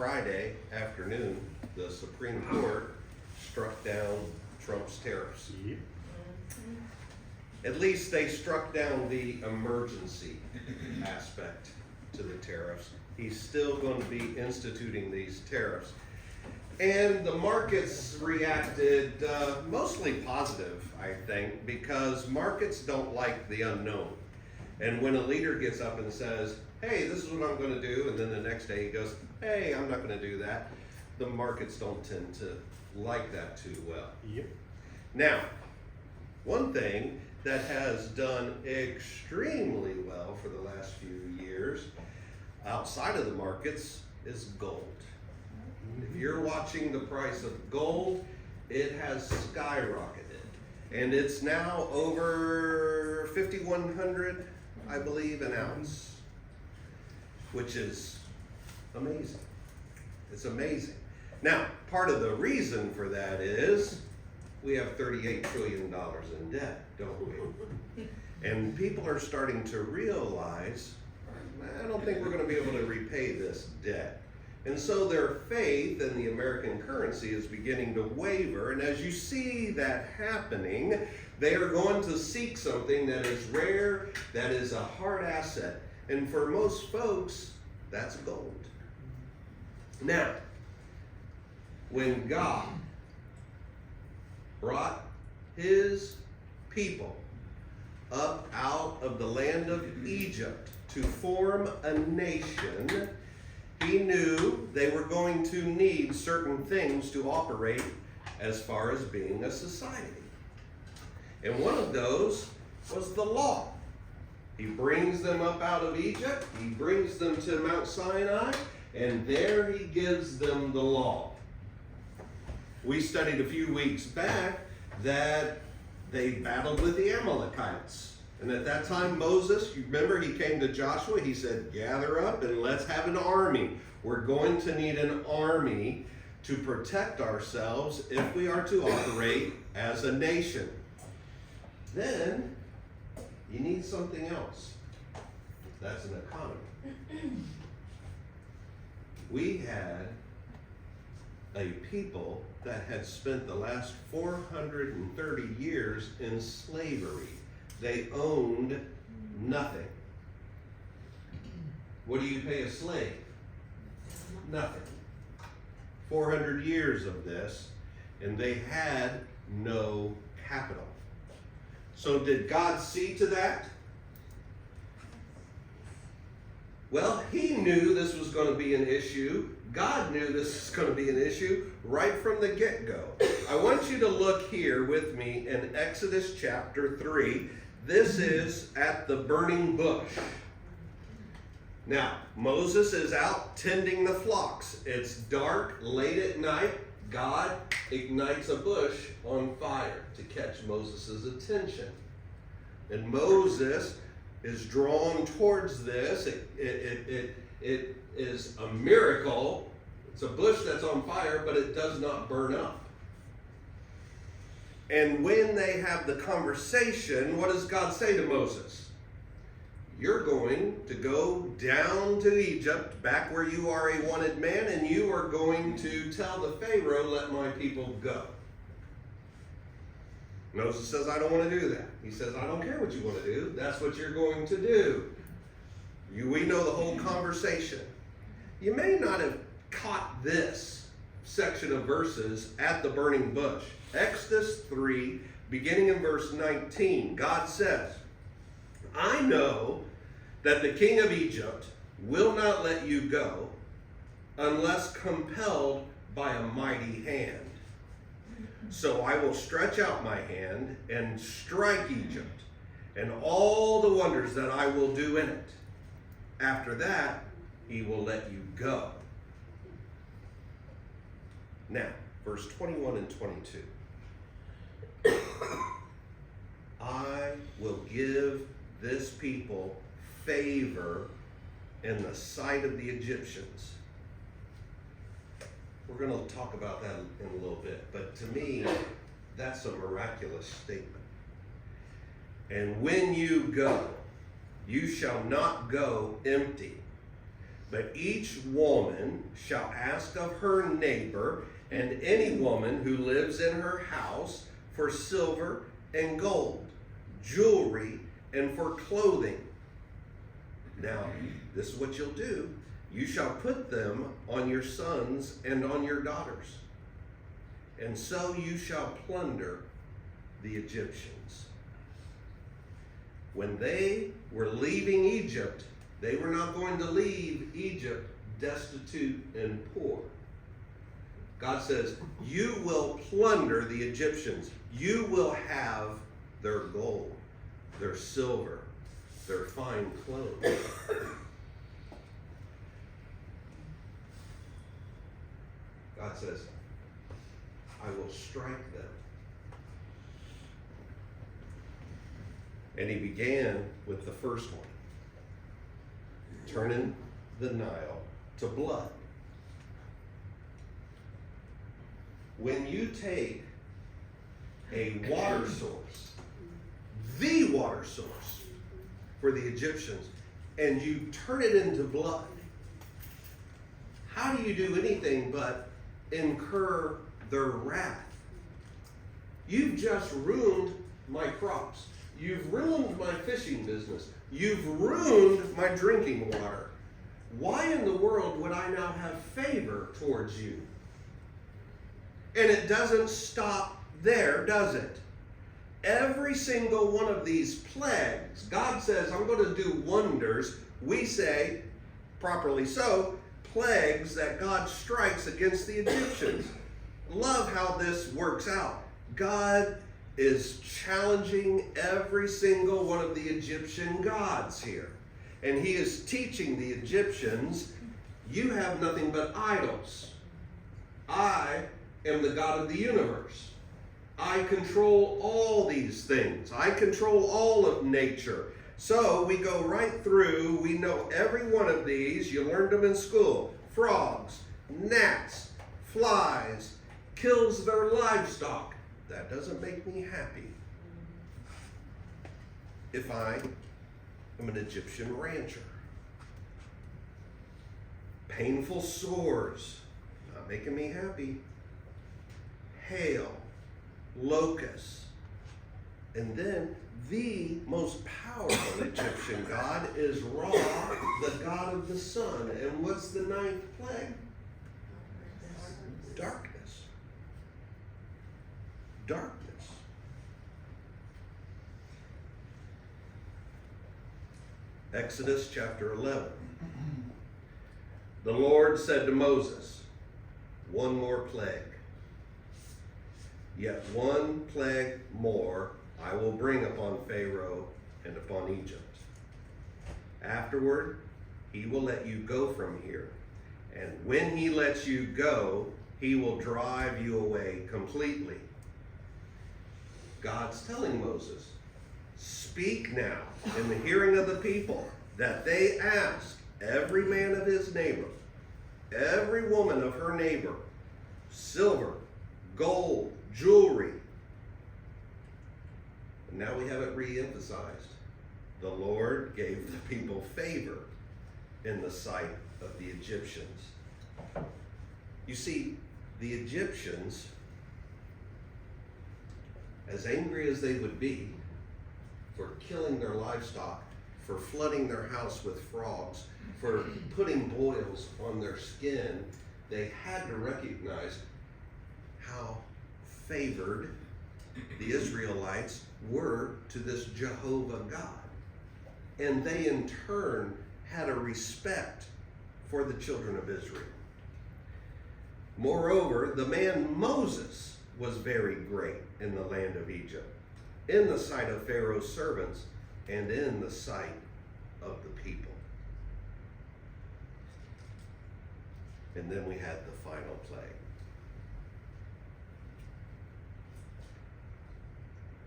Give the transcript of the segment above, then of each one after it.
Friday afternoon, the Supreme Court struck down Trump's tariffs. Yep. At least they struck down the emergency aspect to the tariffs. He's still going to be instituting these tariffs. And the markets reacted mostly positive, I think, because markets don't like the unknown. And when a leader gets up and says, hey, this is what I'm going to do, and then the next day he goes, hey, I'm not going to do that, the markets don't tend to like that too well. Yep. Now, one thing that has done extremely well for the last few years outside of the markets is gold. If you're watching the price of gold, it has skyrocketed. And it's now over 5,100, I believe, an ounce, which is amazing. It's amazing. Now, part of the reason for that is we have $38 trillion in debt, don't we? And people are starting to realize, I don't think we're going to be able to repay this debt. And so their faith in the American currency is beginning to waver. And as you see that happening, they are going to seek something that is rare, that is a hard asset. And for most folks, that's gold. Now, when God brought his people up out of the land of Egypt to form a nation, he knew they were going to need certain things to operate as far as being a society. And one of those was the law. He brings them up out of Egypt, he brings them to Mount Sinai, and there he gives them the law. We studied a few weeks back that they battled with the Amalekites. And at that time, Moses, you remember, he came to Joshua, he said, gather up and let's have an army. We're going to need an army to protect ourselves if we are to operate as a nation. Then, you need something else. That's an economy. We had a people that had spent the last 430 years in slavery. They owned nothing. What do you pay a slave? Nothing. 400 years of this, and they had no capital. So did God see to that? Well, he knew this was going to be an issue. God knew this was going to be an issue right from the get-go. I want you to look here with me in Exodus chapter 3. This is at the burning bush. Now, Moses is out tending the flocks. It's dark, late at night. God ignites a bush on fire to catch Moses' attention. And Moses is drawn towards this. It is a miracle. It's a bush that's on fire, but it does not burn up. And when they have the conversation, what does God say to Moses? You're going to go down to Egypt, back where you are a wanted man, and you are going to tell the Pharaoh, let my people go. Moses says, I don't want to do that. He says, I don't care what you want to do. That's what you're going to do. We know the whole conversation. You may not have caught this section of verses at the burning bush. Exodus 3, beginning in verse 19, God says, I know that the king of Egypt will not let you go unless compelled by a mighty hand. So I will stretch out my hand and strike Egypt and all the wonders that I will do in it. After that, he will let you go. Now, verse 21 and 22. I will give this people favor in the sight of the Egyptians. We're going to talk about that in a little bit, but to me, that's a miraculous statement. And when you go, you shall not go empty. But each woman shall ask of her neighbor and any woman who lives in her house for silver and gold, jewelry, and for clothing. Now, this is what you'll do. You shall put them on your sons and on your daughters, and so you shall plunder the Egyptians. When they were leaving Egypt, they were not going to leave Egypt destitute and poor. God says, you will plunder the Egyptians. You will have their gold, their silver, their fine clothes. God says, I will strike them. And he began with the first one, turning the Nile to blood. When you take a water source, the water source for the Egyptians, and you turn it into blood, how do you do anything but incur their wrath? You've just ruined my crops. You've ruined my fishing business. You've ruined my drinking water. Why in the world would I now have favor towards you? And it doesn't stop there, does it? Every single one of these plagues, God says, I'm going to do wonders. We say, properly so, plagues that God strikes against the Egyptians. Love how this works out. God is challenging every single one of the Egyptian gods here. And he is teaching the Egyptians, you have nothing but idols. I am the God of the universe. I control all these things. I control all of nature. So we go right through, we know every one of these. You learned them in school. Frogs, gnats, flies, kills their livestock. That doesn't make me happy. If I am an Egyptian rancher. Painful sores, not making me happy. Hail, locusts, and then the most powerful Egyptian god is Ra, the god of the sun. And what's the ninth plague? Darkness. Darkness. Exodus chapter 11. The Lord said to Moses, one more plague. Yet one plague more I will bring upon Pharaoh and upon Egypt. Afterward, he will let you go from here. And when he lets you go, he will drive you away completely. God's telling Moses, speak now in the hearing of the people that they ask every man of his neighbor, every woman of her neighbor, silver, gold, jewelry. And now we have it re-emphasized. The Lord gave the people favor in the sight of the Egyptians. You see, the Egyptians, as angry as they would be for killing their livestock, for flooding their house with frogs, for putting boils on their skin, they had to recognize how favored the Israelites were to this Jehovah God. And they in turn had a respect for the children of Israel. Moreover, the man Moses was very great in the land of Egypt, in the sight of Pharaoh's servants, and in the sight of the people. And then we had the final plague.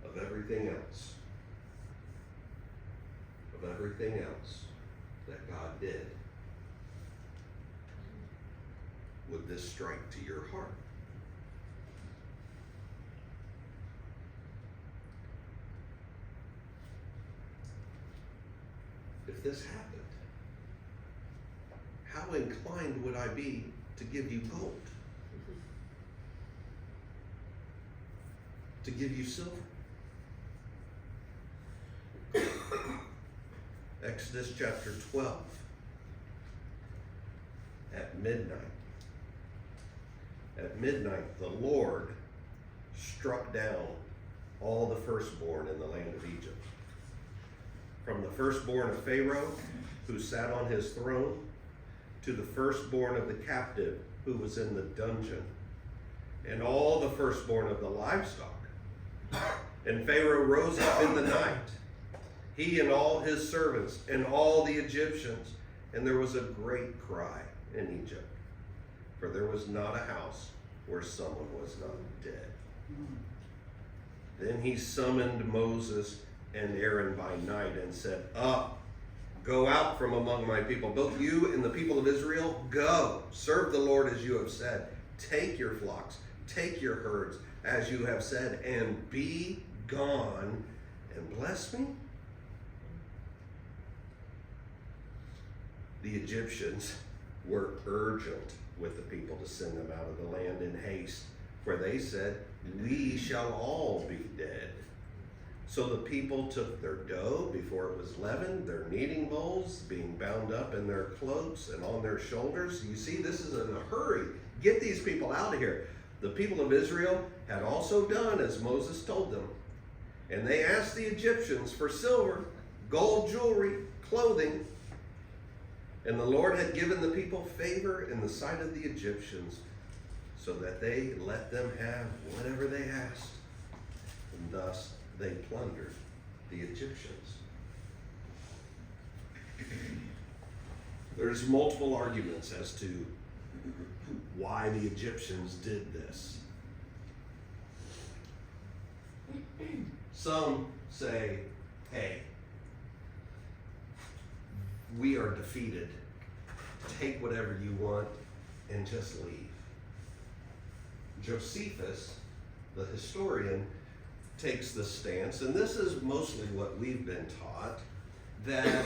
Of everything else that God did, would this strike to your heart? If this happened, how inclined would I be to give you gold? To give you silver? Exodus chapter 12. At midnight. At midnight, the Lord struck down all the firstborn in the land of Egypt. From the firstborn of Pharaoh, who sat on his throne, to the firstborn of the captive who was in the dungeon, and all the firstborn of the livestock. And Pharaoh rose up in the night, he and all his servants, and all the Egyptians, and there was a great cry in Egypt, for there was not a house where someone was not dead. Then he summoned Moses and Aaron by night and said, Up, go out from among my people, both you and the people of Israel, go, serve the Lord as you have said. Take your flocks, take your herds, as you have said, and be gone, and bless me. The Egyptians were urgent with the people to send them out of the land in haste, for they said, We shall all be dead. So the people took their dough before it was leavened, their kneading bowls being bound up in their cloaks and on their shoulders. You see, this is in a hurry. Get these people out of here. The people of Israel had also done as Moses told them. And they asked the Egyptians for silver, gold jewelry, clothing. And the Lord had given the people favor in the sight of the Egyptians, so that they let them have whatever they asked. And thus they plundered the Egyptians. There's multiple arguments as to why the Egyptians did this. Some say, hey, we are defeated. Take whatever you want and just leave. Josephus, the historian, takes the stance, and this is mostly what we've been taught, that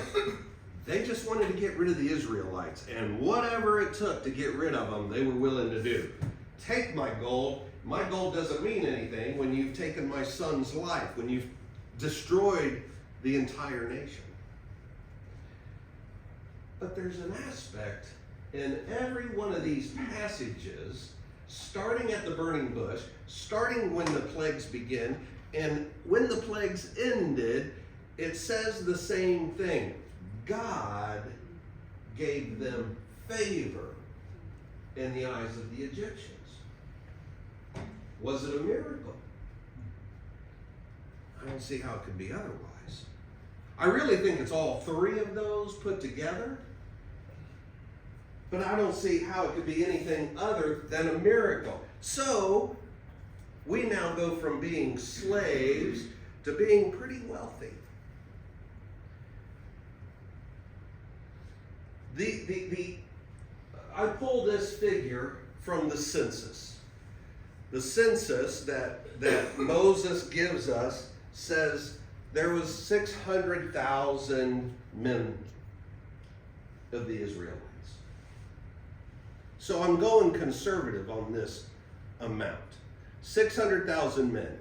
they just wanted to get rid of the Israelites, and whatever it took to get rid of them, they were willing to do. Take my gold. My gold doesn't mean anything when you've taken my son's life, when you've destroyed the entire nation. But there's an aspect in every one of these passages, starting at the burning bush, starting when the plagues begin, and when the plagues ended, it says the same thing. God gave them favor in the eyes of the Egyptians. Was it a miracle? I don't see how it could be otherwise. I really think it's all three of those put together. But I don't see how it could be anything other than a miracle. So, we now go from being slaves to being pretty wealthy. I pulled this figure from the census. The census that Moses gives us says there was 600,000 men of the Israelites. So I'm going conservative on this amount. 600,000 men.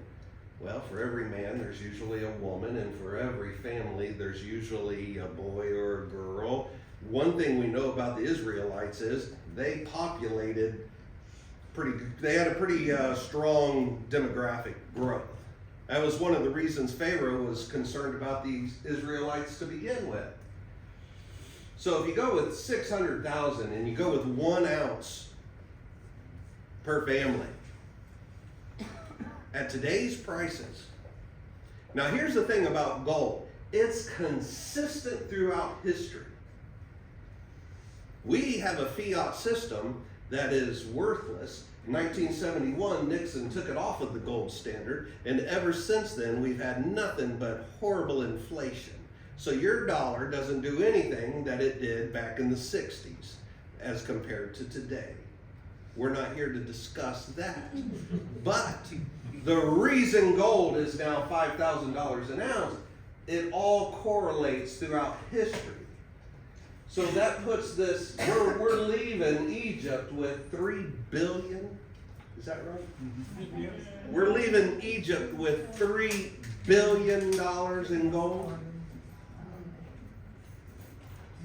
Well, for every man, there's usually a woman, and for every family, there's usually a boy or a girl. One thing we know about the Israelites is they populated they had a pretty strong demographic growth. That was one of the reasons Pharaoh was concerned about these Israelites to begin with. So if you go with 600,000 and you go with 1 ounce per family, at today's prices. Now here's the thing about gold. It's consistent throughout history. We have a fiat system that is worthless. In 1971, Nixon took it off of the gold standard, and ever since then we've had nothing but horrible inflation. So your dollar doesn't do anything that it did back in the 60s as compared to today. We're not here to discuss that. But the reason gold is now $5,000 an ounce, it all correlates throughout history. So that puts this, we're leaving Egypt with 3 billion. Is that right? Mm-hmm. We're leaving Egypt with $3 billion in gold.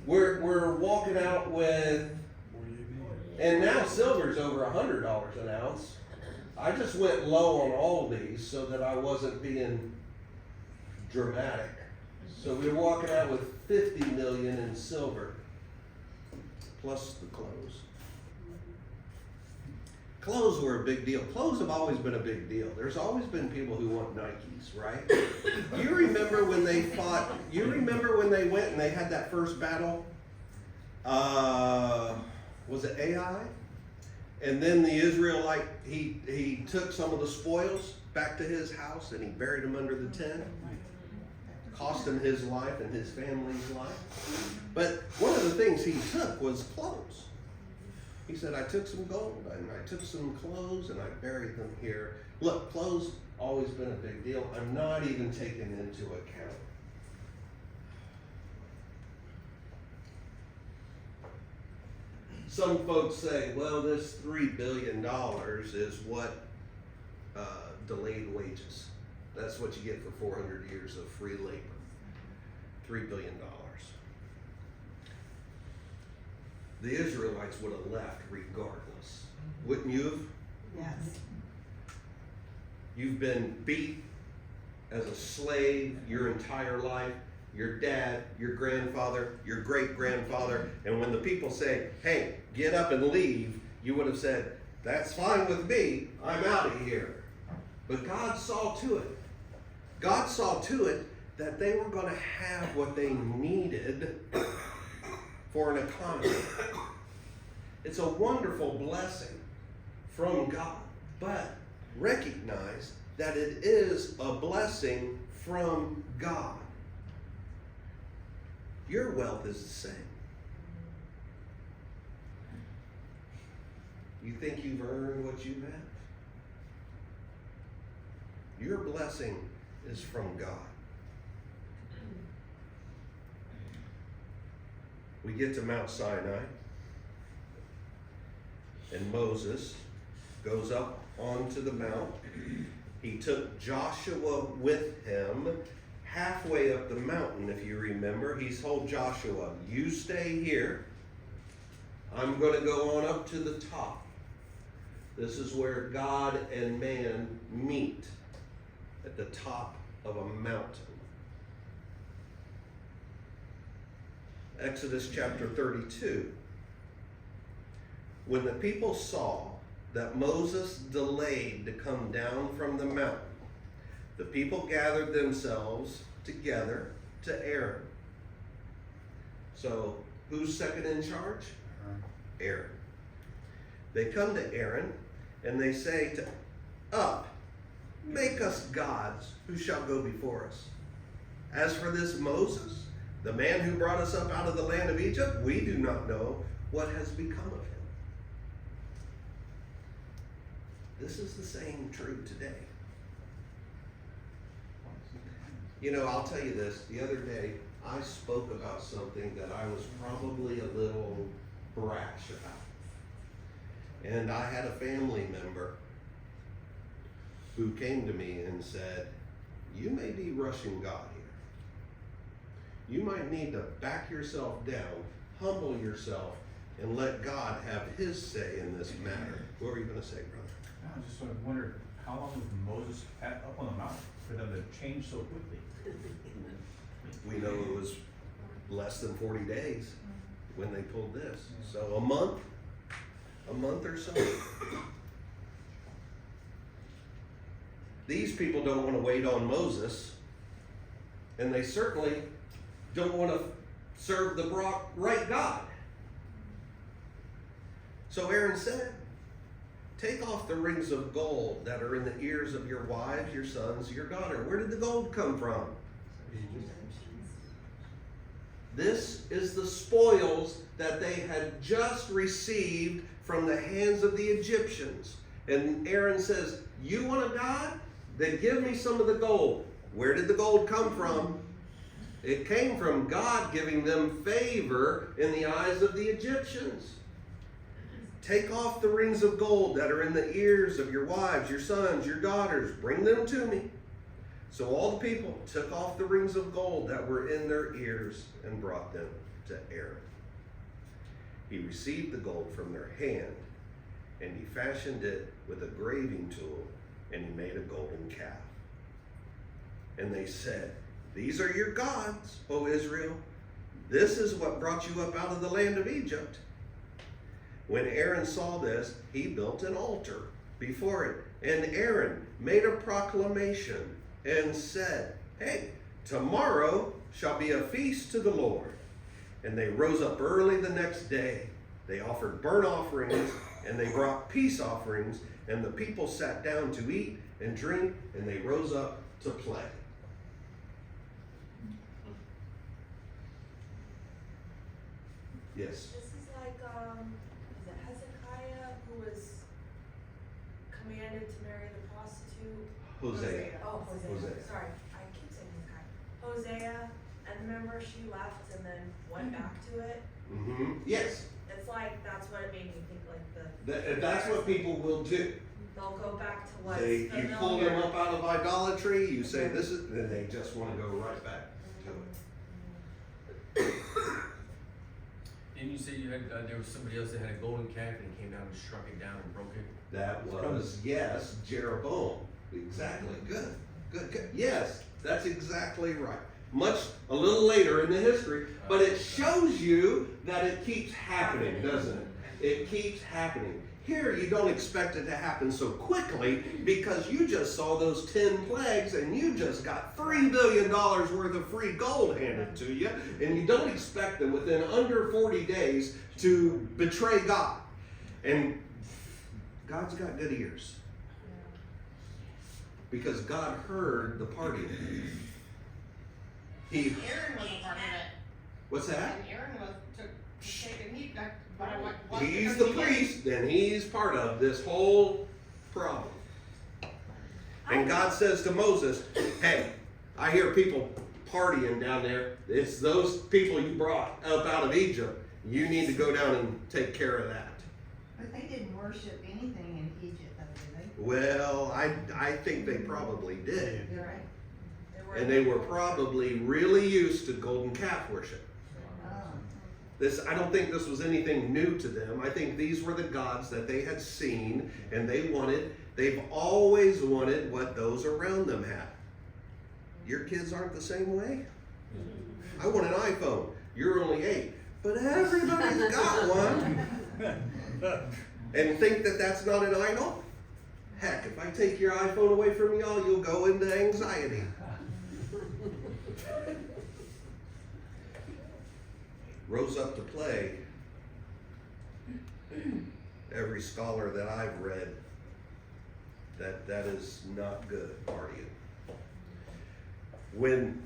We're walking out with, and now silver's over $100 an ounce. I just went low on all these so that I wasn't being dramatic. So we're walking out with 50 million in silver, plus the clothes. Clothes were a big deal. Clothes have always been a big deal. There's always been people who want Nikes, right? You remember when they fought, you remember when they went and they had that first battle? Was it Ai? And then the Israelite, he took some of the spoils back to his house and he buried them under the tent. Cost him his life and his family's life. But one of the things he took was clothes. He said, I took some gold and I took some clothes and I buried them here. Look, clothes always been a big deal. I'm not even taking into account some folks say, well, this $3 billion is what delayed wages. That's what you get for 400 years of free labor. $3 billion. The Israelites would have left regardless. Wouldn't you have? Yes. You've been beat as a slave your entire life. Your dad, your grandfather, your great-grandfather. And when the people say, hey, get up and leave, you would have said, that's fine with me. I'm out of here. But God saw to it. God saw to it that they were going to have what they needed for an economy. It's a wonderful blessing from God, but recognize that it is a blessing from God. Your wealth is the same. You think you've earned what you have? Your blessing is from God. We get to Mount Sinai, and Moses goes up onto the mount. He took Joshua with him halfway up the mountain, if you remember. He told Joshua, you stay here. I'm going to go on up to the top. This is where God and man meet, at the top of a mountain. Exodus chapter 32. When the people saw that Moses delayed to come down from the mountain, the people gathered themselves together to Aaron. So, who's second in charge? Aaron. They come to Aaron and they say to, up, make us gods who shall go before us. As for this Moses, the man who brought us up out of the land of Egypt, we do not know what has become of him. This is the same true today. You know, I'll tell you this. The other day, I spoke about something that I was probably a little brash about. And I had a family member who came to me and said, you may be rushing God here. You might need to back yourself down, humble yourself, and let God have his say in this matter. What were you going to say, brother? I just sort of wondered, how long was Moses up on the mountain for them to change so quickly? We know it was less than 40 days when they pulled this. So a month or so. These people don't want to wait on Moses, and they certainly don't want to serve the right God. So Aaron said, take off the rings of gold that are in the ears of your wives, your sons, your daughter. Where did the gold come from? This is the spoils that they had just received from the hands of the Egyptians. And Aaron says, you want a God? Then give me some of the gold. Where did the gold come from? It came from God giving them favor in the eyes of the Egyptians. Take off the rings of gold that are in the ears of your wives, your sons, your daughters. Bring them to me. So all the people took off the rings of gold that were in their ears and brought them to Aaron. He received the gold from their hand, and he fashioned it with a graving tool, and he made a golden calf. And they said, "These are your gods, O Israel. This is what brought you up out of the land of Egypt." When Aaron saw this, he built an altar before it. And Aaron made a proclamation and said, "Hey, tomorrow shall be a feast to the Lord." And they rose up early the next day. They offered burnt offerings and they brought peace offerings. And the people sat down to eat and drink, and they rose up to play. Yes. This is like, is it Hezekiah who was commanded to marry the prostitute? Hosea. Oh, Hosea. Hosea. Sorry, I keep saying Hezekiah. Hosea, and remember she left and then went back to it? Mm-hmm. Yes. It's like, that's what it made me think, like That's what people will do. they'll go back to what's You familiar. pull them up out of idolatry, you say this is, then they just want to go right back to it. Didn't you say you had, there was somebody else that had a golden calf and he came down and struck it down and broke it? That was, yes, Jeroboam. Exactly. Good. Good. Yes, that's exactly right. A little later in the history, but it shows you that it keeps happening, doesn't it? It keeps happening. Here, you don't expect it to happen so quickly because you just saw those 10 plagues and you just got $3 billion worth of free gold handed to you, and you don't expect them within under 40 days to betray God. And God's got good ears because God heard the party. Aaron was a part of it. What's that? And Aaron was took taken heat back, but I went. He's the priest, then he's part of this whole problem. And God says to Moses, "Hey, I hear people partying down there. It's those people you brought up out of Egypt. You need to go down and take care of that." But they didn't worship anything in Egypt, though, did Well, I think they probably did. they? You're right. And they were probably really used to golden calf worship. Oh. I don't think this was anything new to them. I think these were the gods that they had seen and they've always wanted what those around them had. Your kids aren't the same way? I want an iPhone. You're only 8. But everybody's got one. And think that that's not an idol? Heck, if I take your iPhone away from y'all, you'll go into anxiety. Rose up to play. Every scholar that I've read, that is not good partying. When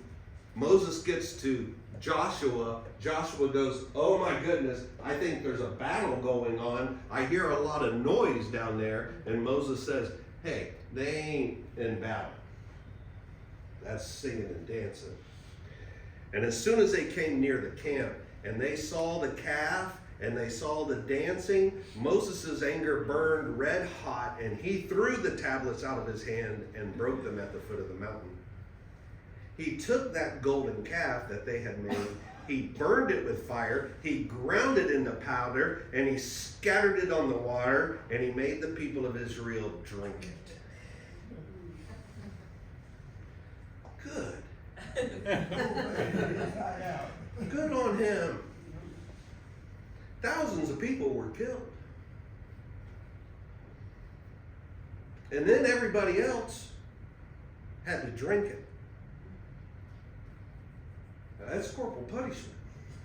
Moses gets to Joshua, Joshua goes, "Oh my goodness, I think there's a battle going on. I hear a lot of noise down there." And Moses says, "Hey, they ain't in battle. That's singing and dancing." And as soon as they came near the camp and they saw the calf and they saw the dancing, Moses' anger burned red hot, and he threw the tablets out of his hand and broke them at the foot of the mountain. He took that golden calf that they had made, he burned it with fire, he ground it into powder, and he scattered it on the water, and he made the people of Israel drink it. Good. Good on him. Thousands of people were killed. And then everybody else had to drink it. Now, that's corporal punishment.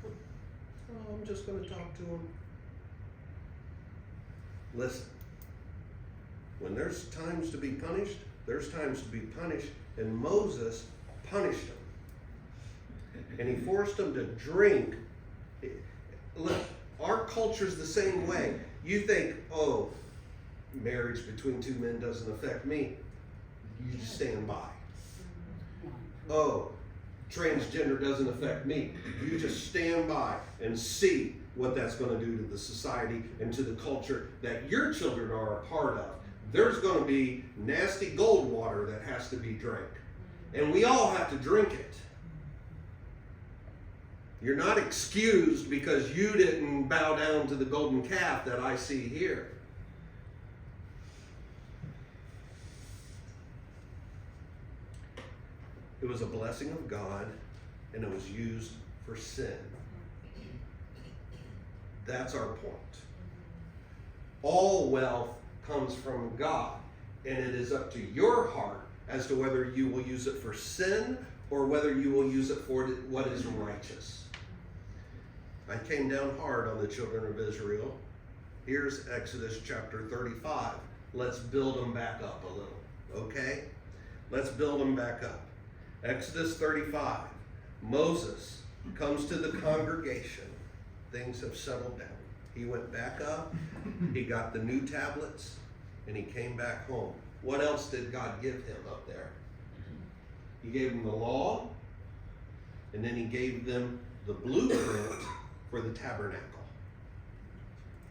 Oh, I'm just going to talk to him. Listen, when there's times to be punished, there's times to be punished, and Moses punished them. And he forced them to drink. Look, our culture's the same way. You think, oh, marriage between two men doesn't affect me. You just stand by. Oh, transgender doesn't affect me. You just stand by and see what that's going to do to the society and to the culture that your children are a part of. There's going to be nasty gold water that has to be drank. And we all have to drink it. You're not excused because you didn't bow down to the golden calf that I see here. It was a blessing of God, and it was used for sin. That's our point. All wealth comes from God, and it is up to your heart as to whether you will use it for sin or whether you will use it for what is righteous. I came down hard on the children of Israel. Here's Exodus chapter 35. Let's build them back up a little, okay? Let's build them back up. Exodus 35. Moses comes to the congregation. Things have settled down. He went back up. He got the new tablets, and he came back home. What else did God give him up there? He gave him the law, and then he gave them the blueprint for the tabernacle.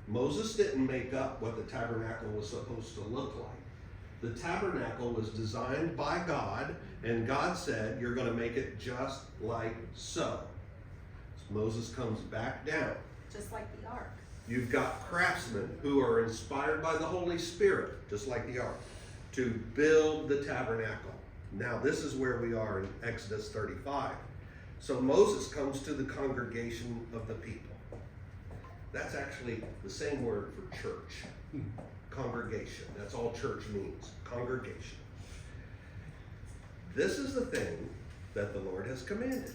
Moses didn't make up what the tabernacle was supposed to look like. The tabernacle was designed by God, and God said, you're going to make it just like so. So Moses comes back down. Just like the ark. You've got craftsmen who are inspired by the Holy Spirit, just like the ark, to build the tabernacle. Now this is where we are in Exodus 35. So Moses comes to the congregation of the people. That's actually the same word for church. Congregation. That's all church means. Congregation. This is the thing that the Lord has commanded.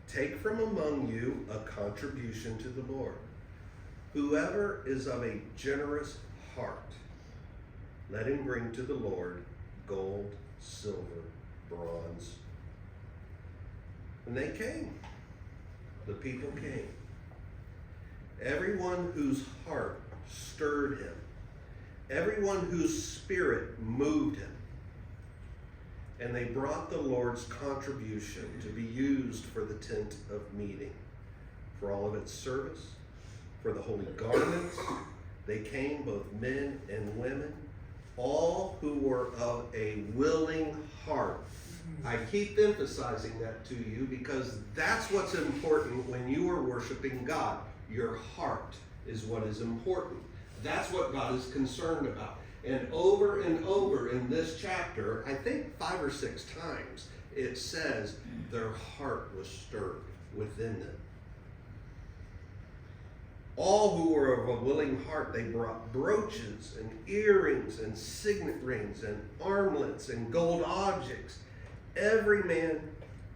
Take from among you a contribution to the Lord. Whoever is of a generous heart, let him bring to the Lord gold, silver, bronze. And they came. The people came. Everyone whose heart stirred him. Everyone whose spirit moved him. And they brought the Lord's contribution to be used for the tent of meeting, for all of its service, for the holy garments. They came, both men and women, all who were of a willing heart. I keep emphasizing that to you because that's what's important when you are worshiping God. Your heart is what is important. That's what God is concerned about. And over in this chapter, I think 5 or 6 times, it says their heart was stirred within them. All who were of a willing heart, they brought brooches and earrings and signet rings and armlets and gold objects, every man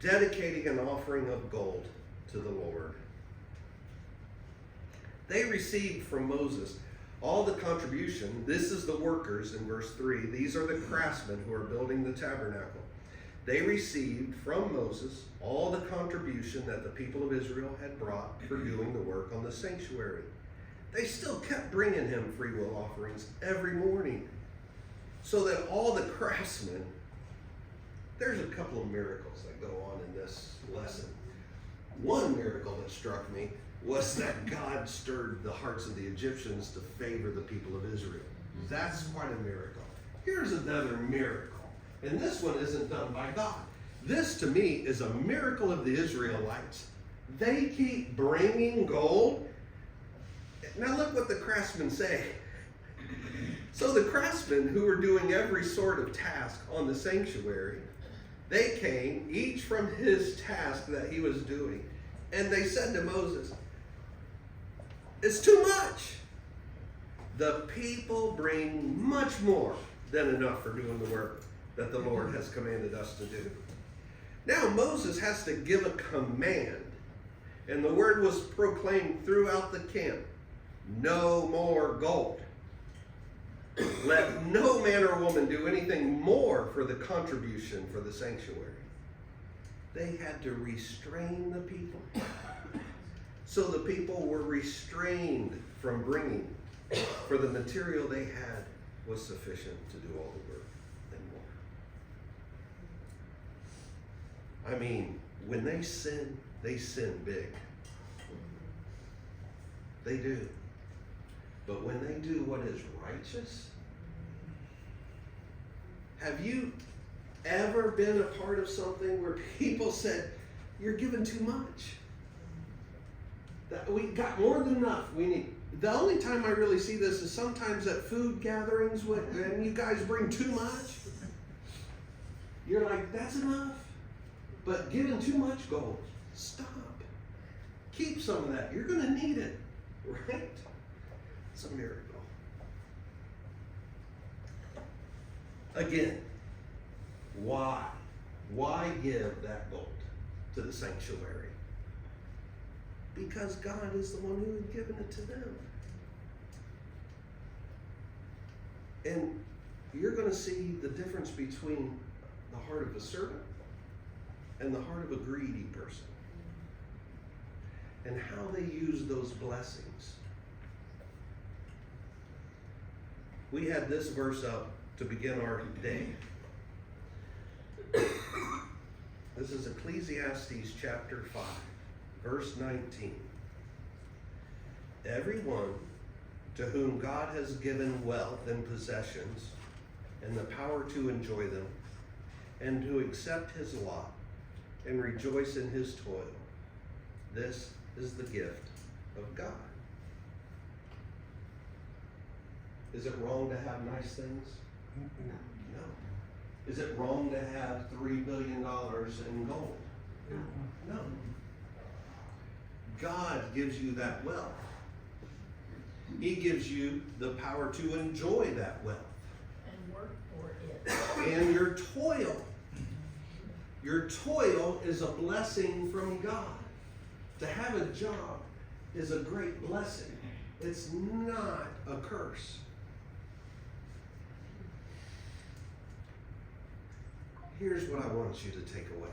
dedicating an offering of gold to the Lord. They received from Moses all the contribution. This is the workers in verse 3. These are the craftsmen who are building the tabernacle. They received from Moses all the contribution that the people of Israel had brought for doing the work on the sanctuary. They still kept bringing him freewill offerings every morning, so that all the craftsmen, there's a couple of miracles that go on in this lesson. One miracle that struck me was that God stirred the hearts of the Egyptians to favor the people of Israel. That's quite a miracle. Here's another miracle. And this one isn't done by God. This, to me, is a miracle of the Israelites. They keep bringing gold. Now look what the craftsmen say. So the craftsmen who were doing every sort of task on the sanctuary, they came, each from his task that he was doing. And they said to Moses, it's too much. The people bring much more than enough for doing the work that the Lord has commanded us to do. Now Moses has to give a command, and the word was proclaimed throughout the camp. No more gold. Let no man or woman do anything more for the contribution for the sanctuary. They had to restrain the people. So the people were restrained from bringing, for the material they had was sufficient to do all the work and more. I mean, when they sin big. They do. But when they do what is righteous, have you ever been a part of something where people said, you're giving too much? That we got more than enough. We need. The only time I really see this is sometimes at food gatherings when you guys bring too much. You're like, that's enough. But giving too much gold, stop. Keep some of that. You're going to need it, right? It's a miracle. Again, why? Why give that gold to the sanctuary? Because God is the one who had given it to them. And you're going to see the difference between the heart of a servant and the heart of a greedy person, and how they use those blessings. We had this verse up to begin our day. This is Ecclesiastes chapter 5, verse 19. Everyone to whom God has given wealth and possessions and the power to enjoy them and to accept his lot and rejoice in his toil, this is the gift of God. Is it wrong to have nice things? No. Is it wrong to have $3 billion in gold? No. God gives you that wealth. He gives you the power to enjoy that wealth. And work for it. And your toil. Your toil is a blessing from God. To have a job is a great blessing. It's not a curse. Here's what I want you to take away.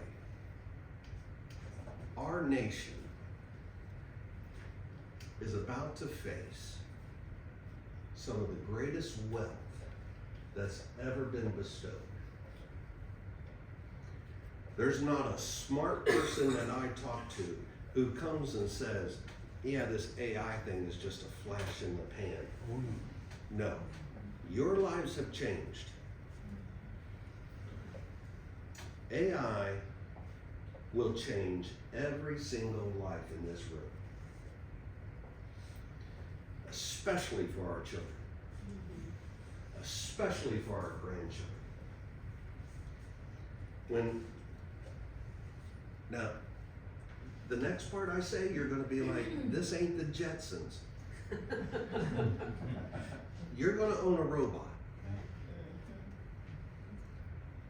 Our nation is about to face some of the greatest wealth that's ever been bestowed. There's not a smart person that I talk to who comes and says, yeah, this AI thing is just a flash in the pan. No. Your lives have changed. AI will change every single life in this room, especially for our children, especially for our grandchildren. Now, the next part I say, you're going to be like, this ain't the Jetsons. You're going to own a robot.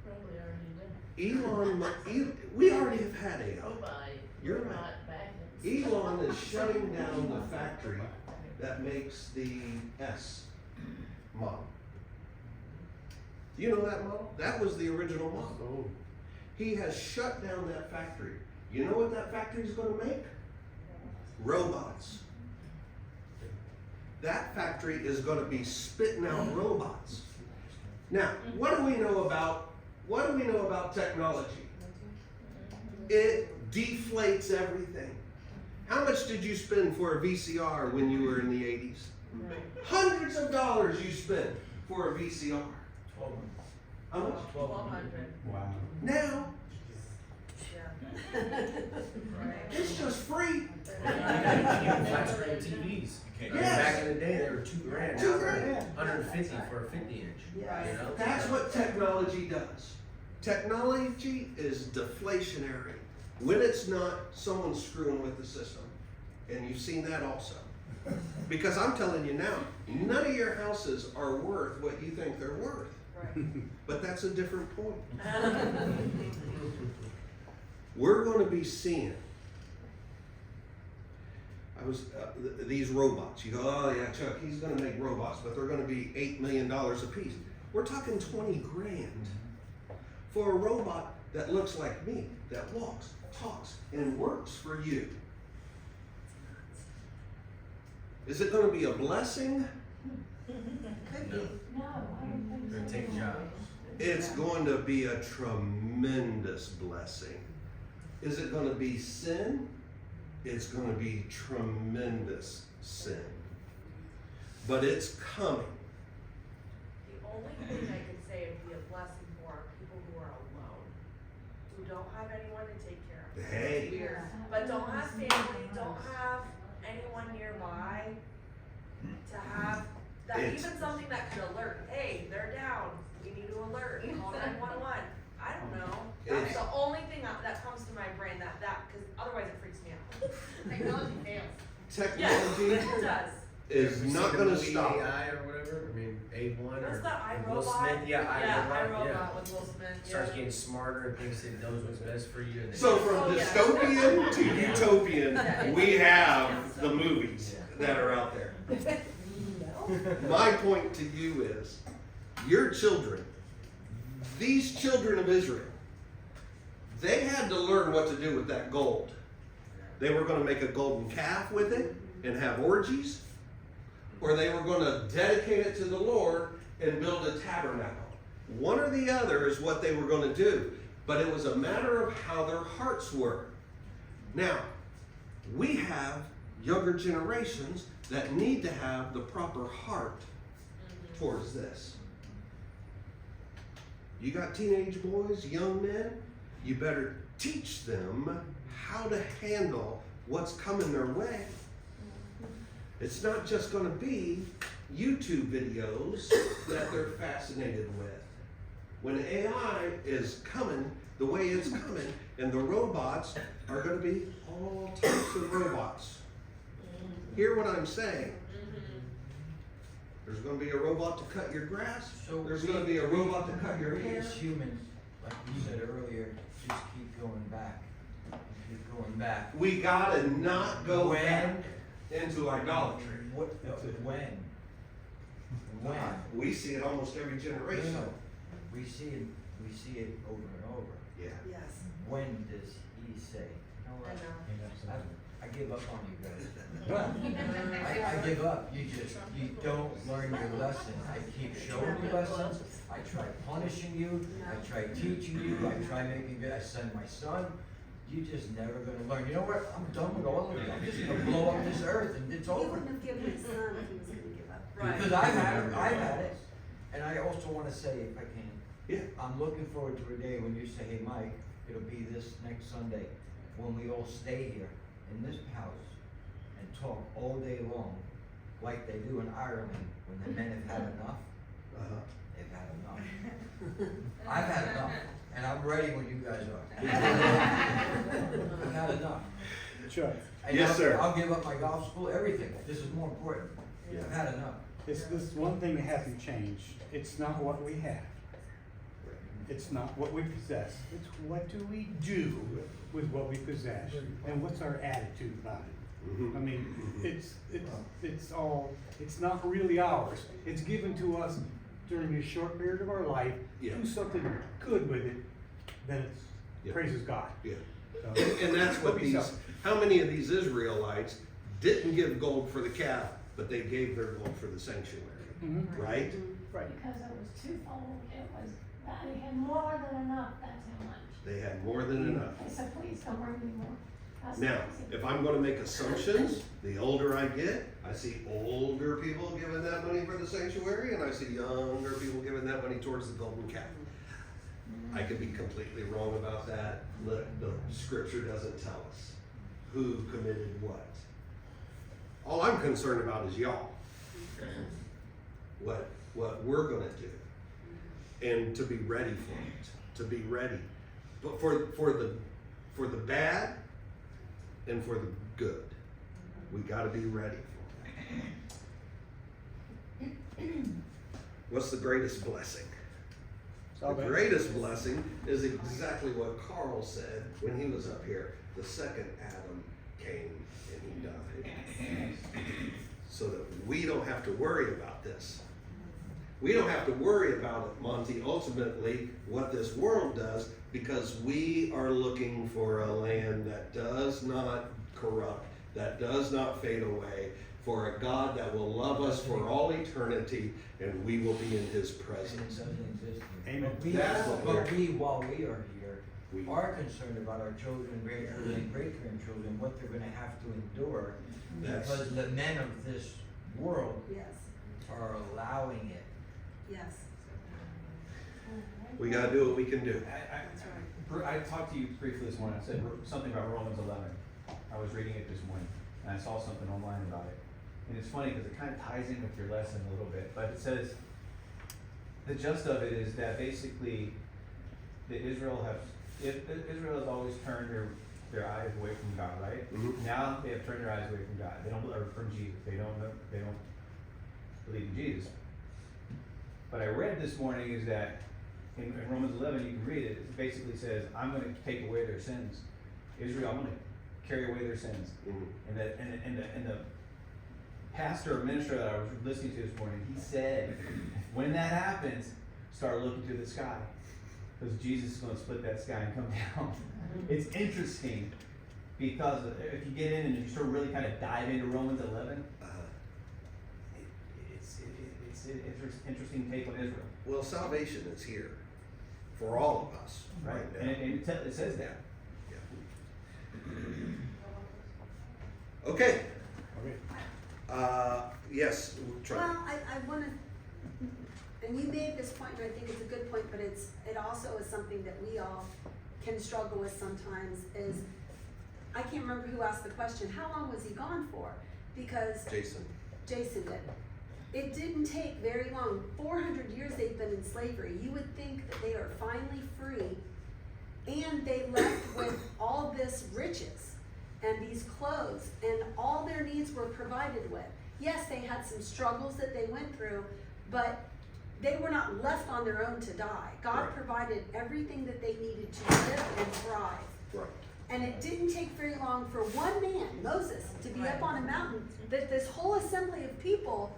Probably already done. We already have had AI. Robot. You're right. Robot vacuums. Elon is shutting down the factory that makes the S model. You know that model? That was the original model. He has shut down that factory. You know what that factory is going to make? Robots. That factory is going to be spitting out robots. Now, what do we know about technology? It deflates everything. How much did you spend for a VCR when you were in the 80s? Hundreds of dollars you spent for a VCR. How much? 1,200. Wow. Now, Yeah. it's just free. Flat screen TVs. Yes. Back in the day, they were $2,000. Now $2,000. they're $150 for a 50-inch. Yeah. You know? That's what technology does. Technology is deflationary. When it's not, someone's screwing with the system. And you've seen that also. Because I'm telling you now, none of your houses are worth what you think they're worth. Right. But that's a different point. We're going to be seeing these robots. You go, oh yeah, Chuck, he's going to make robots, but they're going to be $8 million a piece. We're talking 20 grand for a robot that looks like me, that walks, talks, and works for you. Is it going to be a blessing? Could be. No, I don't think so. They're gonna take jobs. It's going to be a tremendous blessing. Is it gonna be sin? It's gonna be tremendous sin. But it's coming. The only thing I could say would be a blessing for are people who are alone, who don't have anyone to take care of them. Hey. Weird, but don't have family, don't have anyone nearby to have, that It's- even something that could alert, hey, they're down, we need to alert, call 911. I don't know, that's It's- the only thing that comes to my brain, cause otherwise it freaks me out. Technology fails. Yes, Technology it does. is You not see the gonna movie stop. AI or whatever, I mean, A1 What's or that Will iRobot? Smith, yeah, iRobot, yeah. iRobot with Will Smith, yeah. Starts getting smarter and thinks it knows what's best for you. And So from Oh, yeah. dystopian to Yeah. utopian, we have the movies that are out there. My point to you is, your children, these children of Israel, they had to learn what to do with that gold. They were gonna make a golden calf with it and have orgies, or they were gonna dedicate it to the Lord and build a tabernacle. One or the other is what they were gonna do, but it was a matter of how their hearts were. Now, we have younger generations that need to have the proper heart towards this. You got teenage boys, young men, you better teach them how to handle what's coming their way. It's not just gonna be YouTube videos that they're fascinated with. When AI is coming the way it's coming, and the robots are gonna be all types of robots. Hear what I'm saying? There's gonna be a robot to cut your grass. So There's we- gonna be a robot to cut your we hair. as humans, like you said earlier, just keep going back. Keep going back. We gotta not go When- back into idolatry. What, when? When? We see it almost every generation. No, we see it over and over. Yeah. Yes, When does he say, you know I what? know. I give up on you guys. I give up. You don't learn your lesson. I keep showing you lessons. I try punishing you. I try teaching you. I try making good. I send my son. You just never gonna learn. You know what? I'm done with all of you. I'm just gonna blow up this earth and it's He over. wouldn't have given his son if he was gonna give up. Right. Because I've had it. And I also wanna say, if I can, Yeah. I'm looking forward to a day when you say, hey, Mike, it'll be this next Sunday, when we all stay here in this house and talk all day long, like they do in Ireland, when the men have had enough, Uh-huh. they've had enough. I've had enough, and I'm ready when you guys are. I've had enough. Sure. And Yes, I'll- sir. I'll give up my golf school, everything. This is more important. Yeah. I've had enough. It's this one thing that hasn't changed. It's not what we have. It's not what we possess. It's what do we do with what we possess? And what's our attitude about it? Mhm. I mean, it's not really ours. It's given to us during a short period of our life. Yeah. Do something good with it, then it's Yeah. praises God. Yeah. So, And that's what Be these, selfish. how many of these Israelites didn't give gold for the calf, but they gave their gold for the sanctuary, Mhm. right? Right. Because it was twofold, they had more than enough, that's how much. They had more than enough. They said, please don't bring me more. That's Now, crazy. if I'm gonna make assumptions, the older I get, I see older people giving that money for the sanctuary, and I see younger people giving that money towards the golden calf. I could be completely wrong about that. The scripture doesn't tell us who committed what. All I'm concerned about is y'all. What we're gonna do. And to be ready for it, to be ready. But for the bad and for the good, we gotta be ready for it. What's the greatest blessing? The greatest blessing is exactly what Carl said when he was up here. The second Adam came and he died. So that we don't have to worry about this. We don't have to worry about it, Monty, ultimately, what this world does, because we are looking for a land that does not corrupt, that does not fade away, for a God that will love us for all eternity, and we will be in His And it presence. doesn't exist here. Amen. But we, That's what while we are here, We- are concerned about our children, grandchildren, and great-grandchildren, what they're gonna have to endure, Yes. because the men of this world Yes, are allowing it. yes. We gotta do what we can do. I talked to you briefly this morning, I said something about Romans 11. I was reading it this morning, and I saw something online about it. And it's funny, because it kind of ties in with your lesson a little bit, but it says, the gist of it is that basically, Israel has always turned their eyes away from God, right? Mhm. Now they have turned their eyes away from God. They don't, or from Jesus. They don't believe in Jesus. What I read this morning is that in Romans 11, you can read it. It basically says, "I'm going to take away their sins." Israel, I'm going to carry away their sins. Mhm. And the pastor or minister that I was listening to this morning, he said, when that happens, start looking to the sky, because Jesus is going to split that sky and come down. It's interesting, because if you get in and you sort of really kind of dive into Romans 11, it's an interesting take on Israel. Well, salvation is here for all of us right And, now. it says that. Okay, Okay. yes, try. Well, I wanna, and you made this point, and I think it's a good point, but it also is something that we all can struggle with sometimes, is, I can't remember who asked the question, how long was he gone for? Because Jason. Jason did. It didn't take very long. 400 years they've been in slavery. You would think that they are finally free, and they left with all this riches and these clothes, and all their needs were provided with. Yes, they had some struggles that they went through, but they were not left on their own to die. God Right. provided everything that they needed to live and thrive. Right. And it didn't take very long for one man, Moses, to be up on a mountain, that this whole assembly of people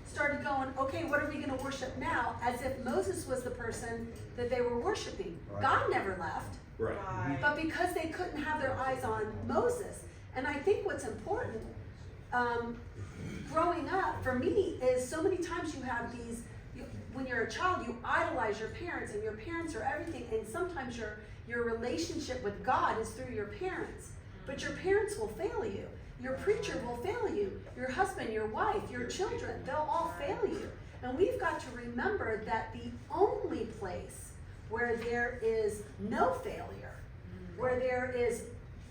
started going, okay, what are we gonna worship now? As if Moses was the person that they were worshiping. Right. God never left, Right. but because they couldn't have their eyes on Moses. And I think what's important, growing up, for me, is so many times you have these, when you're a child, you idolize your parents, and your parents are everything, and sometimes your relationship with God is through your parents. But your parents will fail you. Your preacher will fail you. Your husband, your wife, your children, they'll all fail you. And we've got to remember that the only place where there is no failure, where there is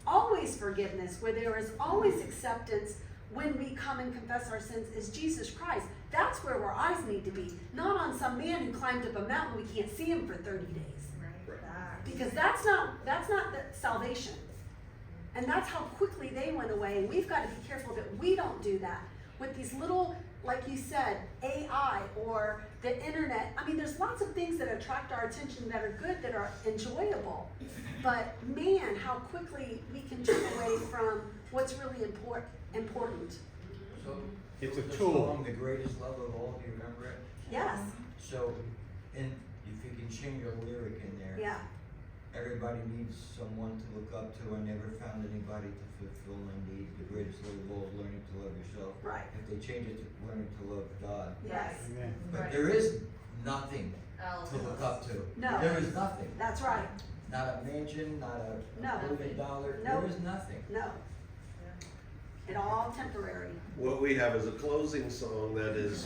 always forgiveness, where there is always acceptance when we come and confess our sins, is Jesus Christ. That's where our eyes need to be, not on some man who climbed up a mountain, we can't see him for 30 days. Because that's not the salvation. And that's how quickly they went away, and we've got to be careful that we don't do that with these little, like you said, AI or the internet. I mean, there's lots of things that attract our attention that are good, that are enjoyable. But man, how quickly we can turn away from what's really important. So, It's a the tool. song, "The Greatest Love of All," do you remember it? Yes, So, and if you can change a lyric in there. yeah, Everybody needs someone to look up to. I never found anybody to fulfill my needs. The greatest love of all is learning to love yourself. right, If they change it to learning to love God. yes, Amen. But there is nothing Else. to look up to. No. There is nothing. that's right, Not a mansion, not a No. $1 billion. No. There is nothing. no. It all temporary. What we have is a closing song that is